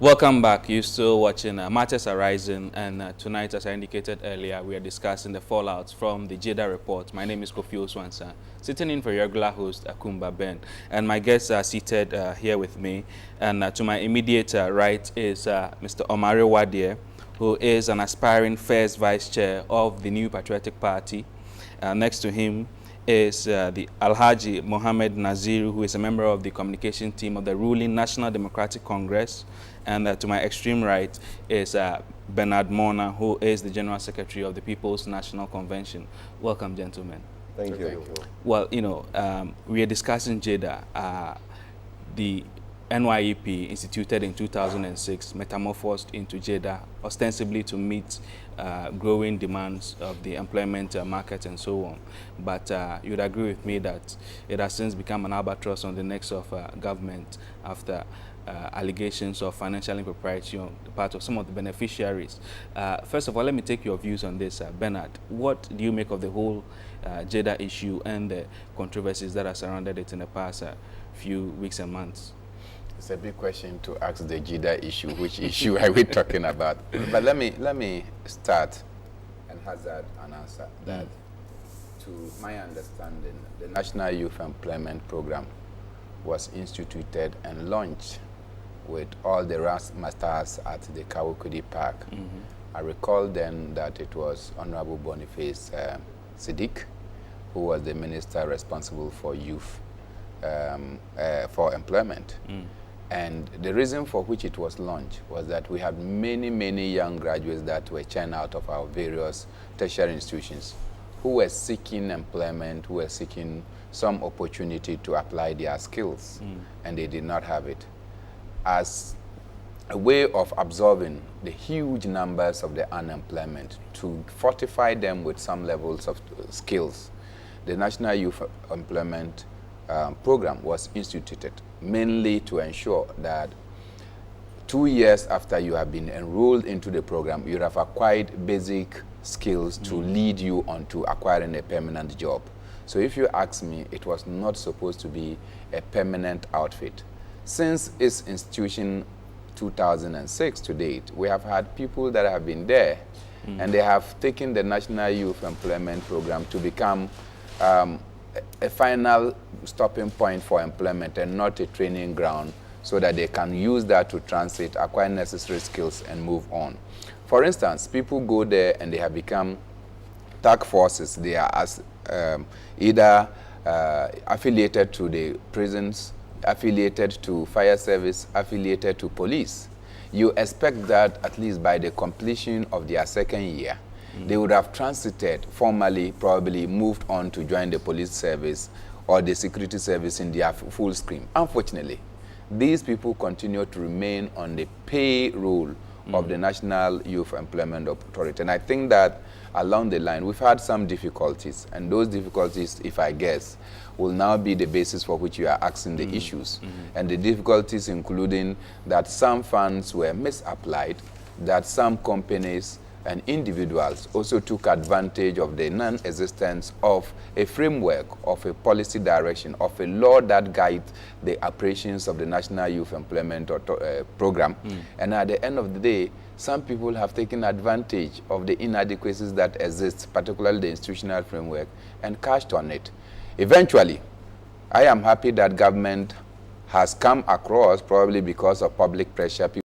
Welcome back. You're still watching Matters Arising, and tonight, as I indicated earlier, we are discussing the fallout from the Jeddah report. My name is Owusu-Ansah, sitting in for your regular host, Akumba Ben, and my guests are seated here with me. And to my immediate right is Mr. Omari Wadie, who is an aspiring first vice chair of the New Patriotic Party. Next to him is the Alhaji Mohammed Nazir, who is a member of the communication team of the ruling National Democratic Congress. And to my extreme right is Bernard Mornah, who is the General Secretary of the People's National Convention. Welcome, gentlemen. Thank you. Well, we are discussing Jeddah, the NYEP, instituted in 2006, metamorphosed into Jeddah, ostensibly to meet growing demands of the employment market and so on. But you'd agree with me that it has since become an albatross on the necks of government after allegations of financial impropriety on the part of some of the beneficiaries. First of all, let me take your views on this. Bernard, what do you make of the whole Jeddah issue and the controversies that have surrounded it in the past few weeks and months? It's a big question to ask the Jeddah issue. Which issue are we talking about? But let me start and hazard an answer that, to my understanding, the National Youth Employment Program was instituted and launched with all the masters at the Kawukudi Park. I recall then that it was Honorable Boniface Siddiq, who was the minister responsible for youth, for employment. And the reason for which it was launched was that we had many young graduates that were churned out of our various tertiary institutions who were seeking employment, who were seeking some opportunity to apply their skills, and they did not have it. As a way of absorbing the huge numbers of the unemployment, to fortify them with some levels of skills, the National Youth Employment Program was instituted, mainly to ensure that 2 years after you have been enrolled into the program, you have acquired basic skills to lead you on to acquiring a permanent job. So if you ask me, it was not supposed to be a permanent outfit. Since its institution 2006 to date, we have had people that have been there, and they have taken the National Youth Employment Program to become a final stopping point for employment and not a training ground, so that they can use that to transit, acquire necessary skills, and move on. For instance, people go there and they have become task forces. They are either affiliated to the prisons, affiliated to fire service, affiliated to police. You expect that at least by the completion of their second year, they would have transited formally, probably moved on to join the police service or the security service in their full stream. Unfortunately, these people continue to remain on the payroll of the National Youth Employment Authority. And I think that along the line, we've had some difficulties, and those difficulties, if I guess, will now be the basis for which you are asking the issues. And the difficulties including that some funds were misapplied, that some companies and individuals also took advantage of the non-existence of a framework, of a policy direction, of a law that guides the operations of the National Youth Employment Program. And at the end of the day, some people have taken advantage of the inadequacies that exist, particularly the institutional framework, and cashed on it. Eventually, I am happy that government has come across, probably because of public pressure,